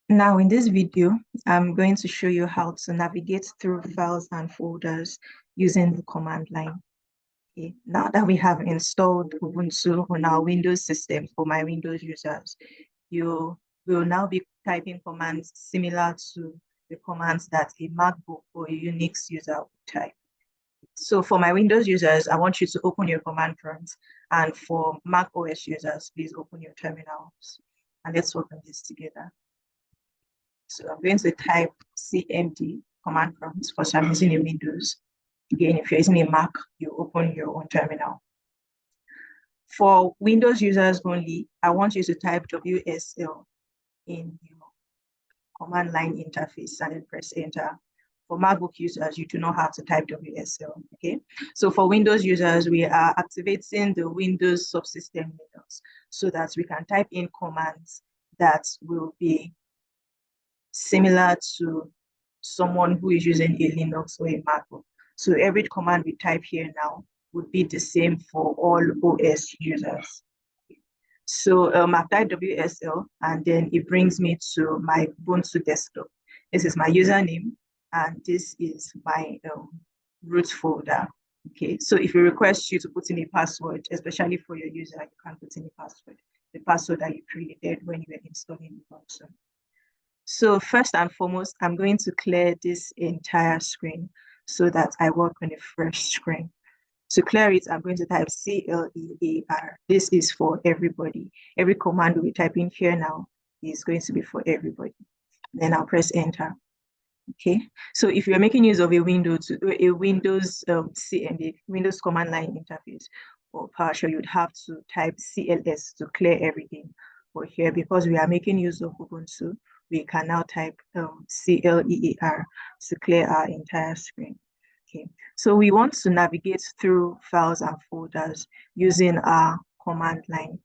Now in this video, I'm going to show you how to navigate through files and folders using the command line. Okay. Now that we have installed Ubuntu on our Windows system for my Windows users, you will now be typing commands similar to the commands that a MacBook or a Unix user would type. So for my Windows users, I want you to open your command prompt, and for Mac OS users, please open your terminals. And let's work on this together. So I'm going to type CMD command prompt because I'm using a Windows. Again, if you're using a Mac, you open your own terminal. For Windows users only, I want you to type WSL in your command line interface and then press enter. For MacBook users, you do not have to type WSL, okay? So for Windows users, we are activating the Windows subsystem Linux so that we can type in commands that will be similar to someone who is using a Linux or a MacBook. So every command we type here now would be the same for all OS users. So I've typed WSL and then it brings me to my Ubuntu desktop. This is my username and this is my root folder. Okay, so if it requests you to put in a password, especially for your user, you can put in a password, the password that you created when you were installing Ubuntu. So first and foremost, I'm going to clear this entire screen so that I work on a fresh screen. To clear it, I'm going to type CLEAR. This is for everybody. Every command we type in here now is going to be for everybody. Then I'll press enter. Okay, so if you're making use of a Windows CMD, Windows command line interface or PowerShell, you'd have to type CLS to clear everything. But here, because we are making use of Ubuntu, we can now type CLEAR to clear our entire screen. Okay, so we want to navigate through files and folders using our command line.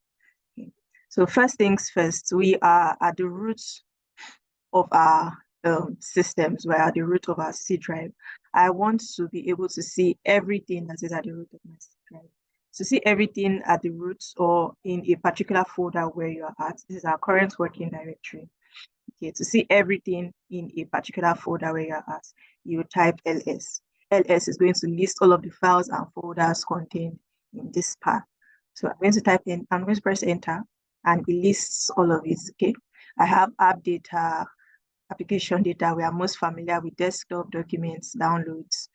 Okay. So first things first, we are at the root of our systems, we're at the root of our C drive. I want to be able to see everything that is at the root of my C drive. To see everything at the root or in a particular folder where you are at, this is our current working directory. Okay, to see everything in a particular folder where you're at, you type ls. ls is going to list all of the files and folders contained in this path. So I'm going to type in, I'm going to press enter, and it lists all of it. Okay, I have app data, application data. We are most familiar with desktop documents, downloads,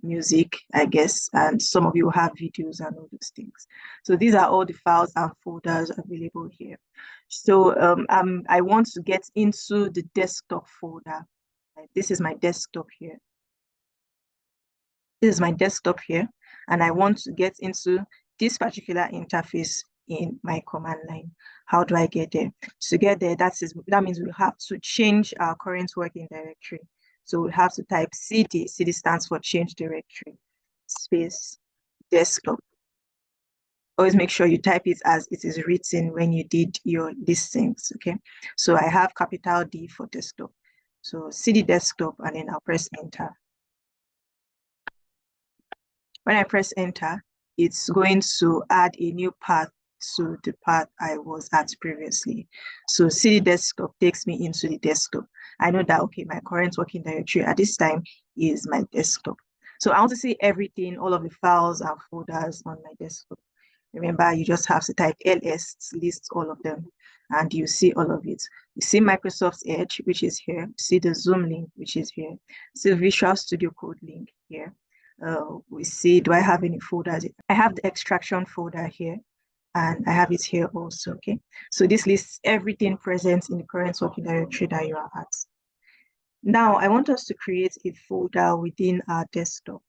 music, I guess, and some of you have videos and all those things. So these are all the files and folders available here. So I want to get into the desktop folder. This is my desktop here. This is my desktop here, and I want to get into this particular interface in my command line. How do I get there? To get there, that means we have to change our current working directory. So we have to type CD. CD stands for change directory, space, desktop. Always make sure you type it as it is written when you did your listings, okay? So I have capital D for desktop. So CD desktop, and then I'll press enter. When I press enter, it's going to add a new path to the path I was at previously. So CD desktop takes me into the desktop. I know that, okay, my current working directory at this time is my desktop. So I want to see everything, all of the files and folders on my desktop. Remember, you just have to type ls to list all of them, and you see all of it. You see Microsoft Edge, which is here. You see the Zoom link, which is here. See Visual Studio Code link here. We see, do I have any folders? I have the extraction folder here, and I have it here also, okay? So this lists everything present in the current working directory that you are at. Now, I want us to create a folder within our desktop.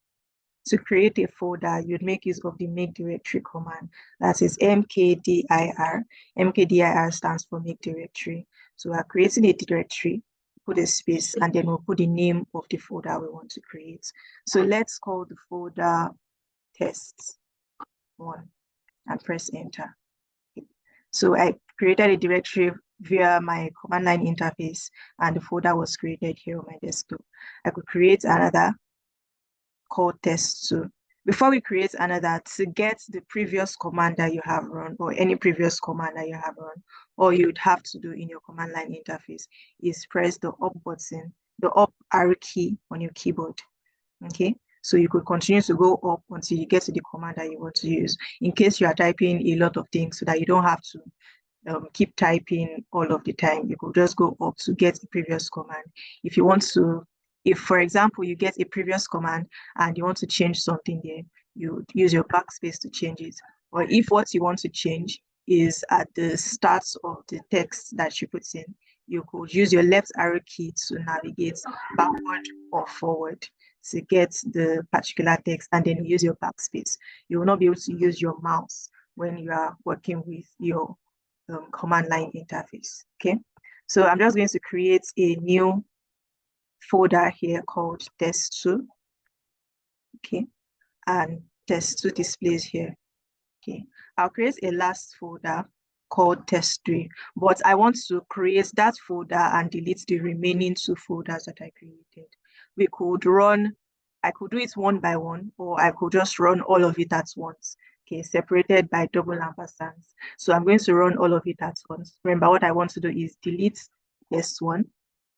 To create a folder, you'd make use of the make directory command. That is mkdir. Mkdir stands for make directory. So we're creating a directory, put a space, and then we'll put the name of the folder we want to create. So let's call the folder test1 and press enter. So I created a directory via my command line interface, and the folder was created here on my desktop. I could create another called test2. before we create another, to get the previous command that you have run or any previous command that you have run, all you'd have to do in your command line interface is press the up button, the up arrow key on your keyboard. Okay, so you could continue to go up until you get to the command that you want to use, in case you are typing a lot of things, so that you don't have to keep typing all of the time. You could just go up to get the previous command. If you want to, if for example, you get a previous command and you want to change something there, you use your backspace to change it. Or if what you want to change is at the start of the text that you put in, you could use your left arrow key to navigate backward or forward to get the particular text, and then use your backspace. You will not be able to use your mouse when you are working with your command line interface. Okay, so I'm just going to create a new folder here called test2. Okay, and test2 displays here. Okay, I'll create a last folder called test3, but I want to create that folder and delete the remaining 2 folders that I created. We could run, I could do it one by one, or I could just run all of it at once. Okay, separated by double ampersands. So I'm going to run all of it at once. Remember, what I want to do is delete test1,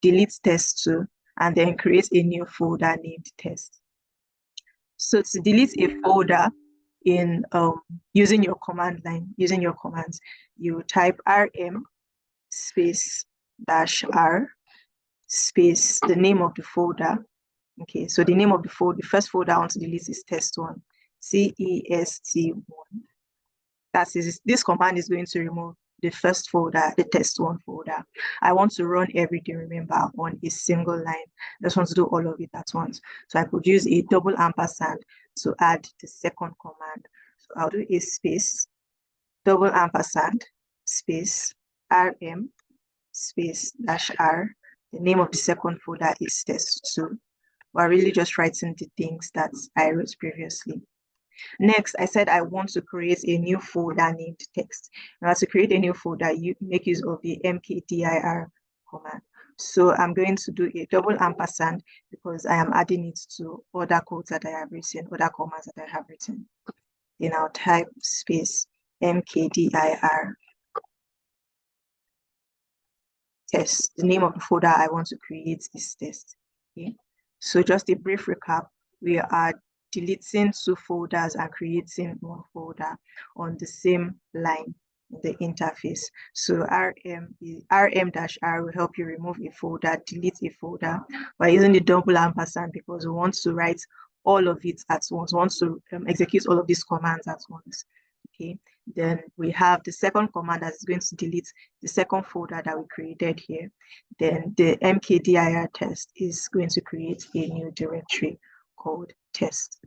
delete test2, and then create a new folder named test. So to delete a folder in using your command line, using your commands, you type rm space -r space the name of the folder. Okay, so the name of the folder, the first folder I want to delete is test1, test1. That is, this command is going to remove the first folder, the test1 folder. I want to run everything, remember, on a single line. I just want to do all of it at once. So I could use a double ampersand to add the second command. So I'll do a space, double ampersand, space, rm, space -r. The name of the second folder is test2. We're really just writing the things that I wrote previously. Next, I said I want to create a new folder named text. Now, to create a new folder, you make use of the mkdir command. So I'm going to do a double ampersand because I am adding it to other codes that I have written, other commands that I have written. Then I'll type space mkdir test. The name of the folder I want to create is test. Okay. So just a brief recap, we are deleting 2 folders and creating 1 folder on the same line in the interface. So rm-r will help you remove a folder, delete a folder by using the double ampersand, because we want to write all of it at once. We want to execute all of these commands at once. Okay, then we have the second command that is going to delete the second folder that we created here. Then the mkdir test is going to create a new directory called test.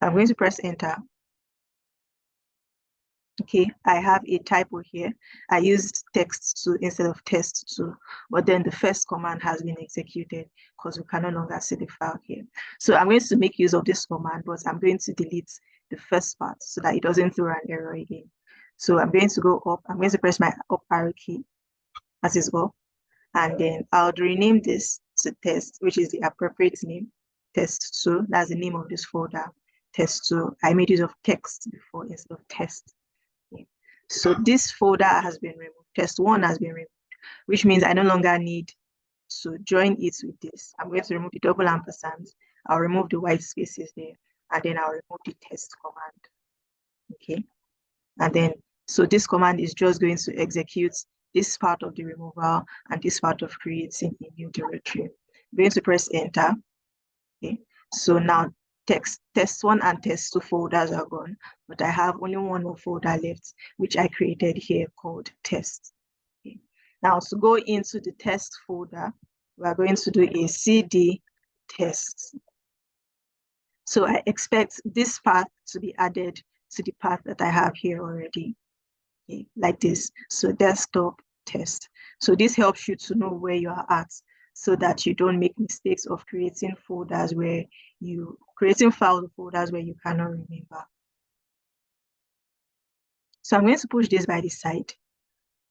I'm going to press enter. Okay, I have a typo here. I used text2 instead of test2, but then the first command has been executed because we can no longer see the file here. So I'm going to make use of this command, but I'm going to delete the first part so that it doesn't throw an error again. So I'm going to go up. I'm going to press my up arrow key as is well, and then I'll rename this to test, which is the appropriate name, test2. That's the name of this folder, test2. I made use of text before instead of test. Okay. So this folder has been removed. Test1 has been removed, which means I no longer need to join it with this. I'm going to remove the double ampersands. I'll remove the white spaces there, and then I'll remove the test command. Okay, and then so this command is just going to execute this part of the removal and this part of creating a new directory. I'm going to press enter. Okay, so now test1 and test2 folders are gone, but I have only one more folder left, which I created here called test. Okay. Now to go into the test folder, we are going to do a cd test. So I expect this path to be added to the path that I have here already. Okay, like this. So desktop test. So this helps you to know where you are at, so that you don't make mistakes of creating folders where creating files or folders where you cannot remember. So I'm going to push this by the side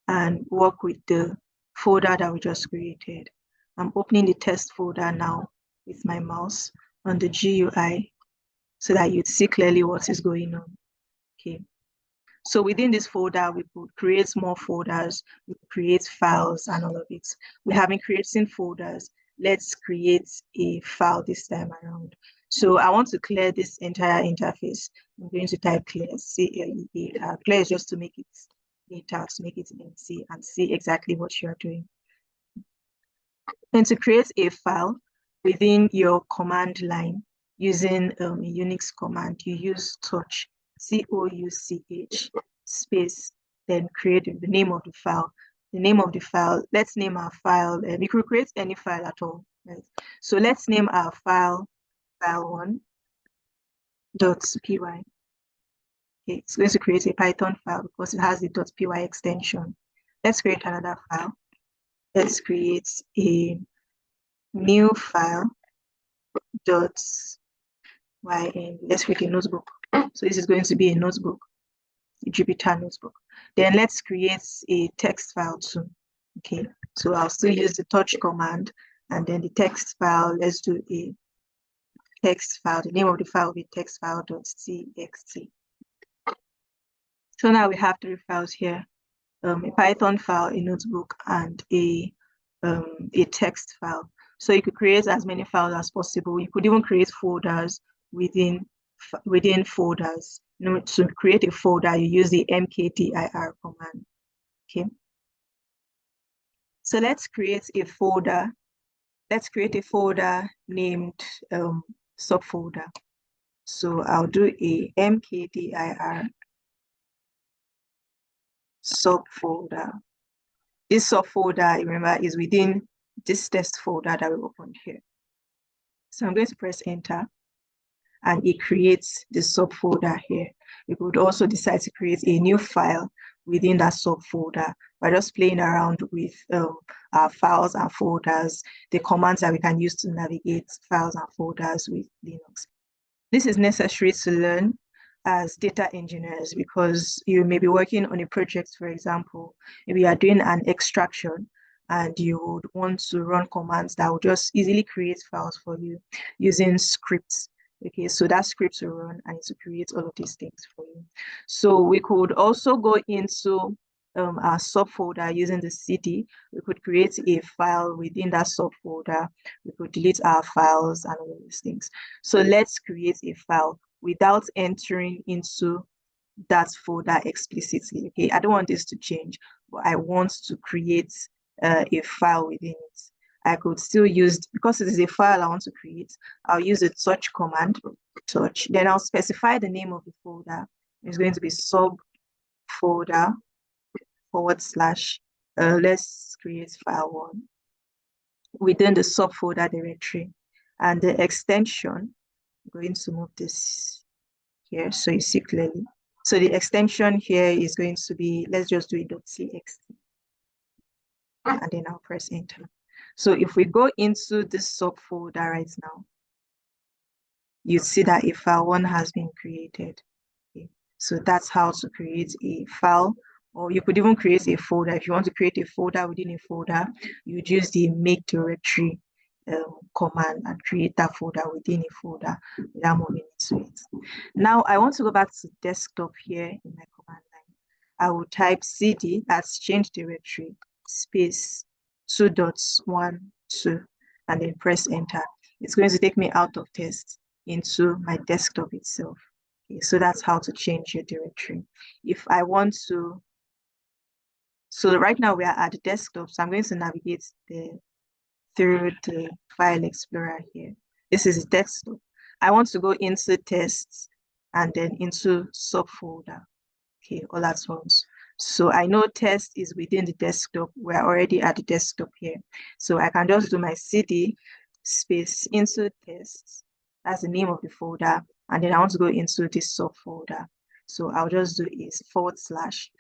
and work with the folder that we just created. I'm opening the test folder now with my mouse on the GUI. so that you'd see clearly what is going on. Okay. So within this folder, we could create more folders, we could create files and all of it. We have been creating folders. Let's create a file this time around. So I want to clear this entire interface. I'm going to type clear, C-L-E-A-R. Clear is just to make it data, to make it empty and see exactly what you're doing. And to create a file within your command line using a Unix command, you use touch, touch space, then create the name of the file. The name of the file, let's name our file. We could create any file at all, right? So let's name our file file1.py. Okay, it's going to create a Python file because it has the .py extension. Let's create another file. Let's create a new file .yn. Let's create a notebook. So this is going to be a notebook, a Jupyter notebook. Then let's create a text file too. Okay, so I'll still use the touch command, and then the text file, let's do a text file. The name of the file will be text file.txt. So now we have three files here, a Python file, a notebook, and a text file. So you could create as many files as possible. You could even create folders within folders. You know, to create a folder, you use the mkdir command. Okay. So let's create a folder. Let's create a folder named subfolder. So I'll do a mkdir subfolder. This subfolder, remember, is within this test folder that we opened here. So I'm going to press enter, and it creates the subfolder here. You could also decide to create a new file within that subfolder by just playing around with our files and folders, the commands that we can use to navigate files and folders with Linux. This is necessary to learn as data engineers because you may be working on a project, for example, maybe you are doing an extraction and you would want to run commands that will just easily create files for you using scripts. Okay, so that script will run and it will create all of these things for you. So we could also go into our subfolder using the cd. We could create a file within that subfolder. We could delete our files and all of these things. So let's create a file without entering into that folder explicitly. Okay, I don't want this to change, but I want to create a file within it. I could still use, because it is a file I want to create, I'll use the touch command, touch. Then I'll specify the name of the folder. It's going to be subfolder / let's create file one within the subfolder directory. And the extension, I'm going to move this here so you see clearly. So the extension here is going to be, let's just do it .txt. And then I'll press enter. So if we go into this subfolder right now, you see that a file one has been created. Okay. So that's how to create a file, or you could even create a folder. If you want to create a folder within a folder, you would use the make directory command and create that folder within a folder without moving into it. Now I want to go back to desktop here in my command line. I will type cd, that's change directory, space 2.12, and then press enter. It's going to take me out of test into my desktop itself. Okay, so that's how to change your directory. If I want to, so right now we are at the desktop, so I'm going to navigate through the file explorer here. This is desktop. I want to go into tests and then into subfolder. Okay, all at once. So I know test is within the desktop. We're already at the desktop here. So I can just do my cd space into tests. That's the name of the folder. And then I want to go into this subfolder. So I'll just do is / subfolder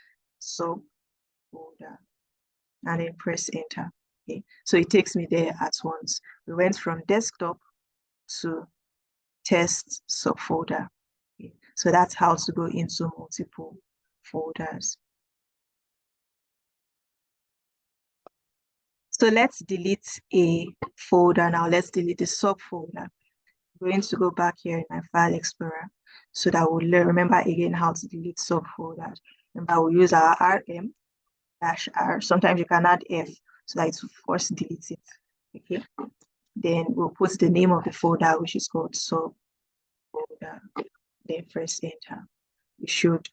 and then press enter. Okay, so it takes me there at once. We went from desktop to test subfolder. Okay, so that's how to go into multiple folders. So let's delete a folder now. Let's delete the subfolder. I'm going to go back here in my file explorer so that we'll remember again how to delete subfolders. Remember, we'll use our RM -R. Sometimes you can add F so that it will first delete it. Okay. Then we'll put the name of the folder, which is called subfolder. Then press enter. We should.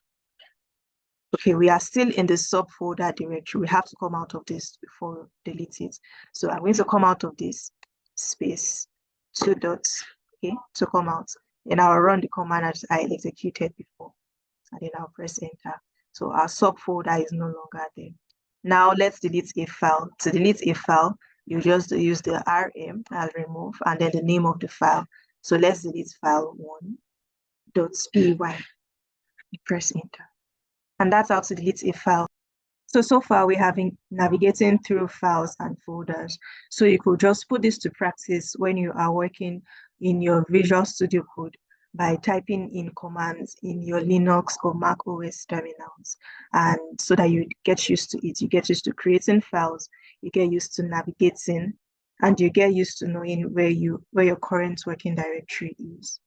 Okay, we are still in the subfolder directory. We have to come out of this before we delete it. So I'm going to come out of this space, 2 dots, okay, to come out. Then I'll run the command as I executed before, and then I'll press enter. So our subfolder is no longer there. Now let's delete a file. To delete a file, you just use the RM as remove and then the name of the file. So let's delete file 1.py. Press enter. And that's how to delete a file. So far we have been navigating through files and folders. So you could just put this to practice when you are working in your Visual Studio Code by typing in commands in your Linux or Mac OS terminals. And so that you get used to it, you get used to creating files, you get used to navigating, and you get used to knowing where your current working directory is.